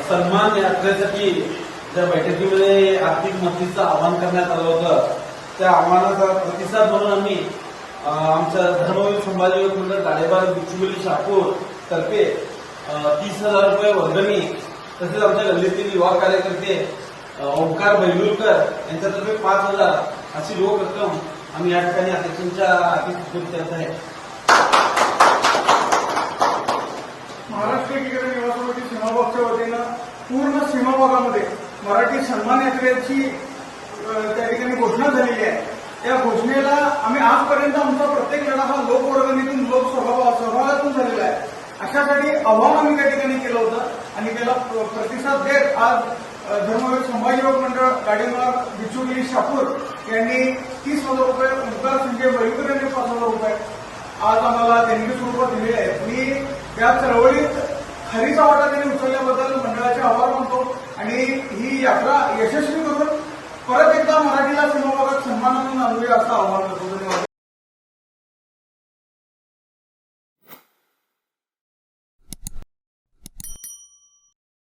सन्मान यात्रेसाठी ज्या बैठकीमध्ये आर्थिक मदतीचं आवाहन करण्यात आलं होतं त्या आव्हानाचा प्रतिसाद म्हणून आम्ही आमच्या धर्मवीर संभाजी युवक मंडळ गाडेबार बिचुगली शहापूर तर्फे 30,000 रुपये वर्गणी तसेच आमच्या गल्लीतील युवा कार्यकर्ते ओंकार बैलूरकर यांच्यातर्फे 5,000 अशी रोख रक्कम आम्ही या ठिकाणी अध्यक्षांच्या हाती सुपूर्द करत आहे. महाराष्ट्र एकीकरण युवा समिती सीमाभागच्या वतीनं पूर्ण सीमाभागामध्ये मराठी सन्मान यात्रेची त्या ठिकाणी घोषणा झालेली आहे. त्या घोषणेला आम्ही आजपर्यंत आमचा प्रत्येक लढा हा लोकवर्गणीतून सहभागातून झालेला आहे. अशासाठी आव्हान आम्ही त्या ठिकाणी केलं होतं आणि त्याला प्रतिसाद देत आज धर्मवीर संभाजी युवक मंडळ गाडेबार बिचुगली शहापूर यांनी 30,000 रुपये, ओंकार संजय बैलूरकर यांनी 5,000 रुपये आज आम्हाला देणगी स्वरूपात दिले आहेत. मी त्या चळवळीत खरीचा वाटा त्यांनी उचलल्याबद्दल मंडळाचे आभार मानतो आणि ही यात्रा यशस्वी करून परत एकदा मराठीला सीमाभागात सन्मानाने आणूया असं आवाहन करतो. धन्यवाद.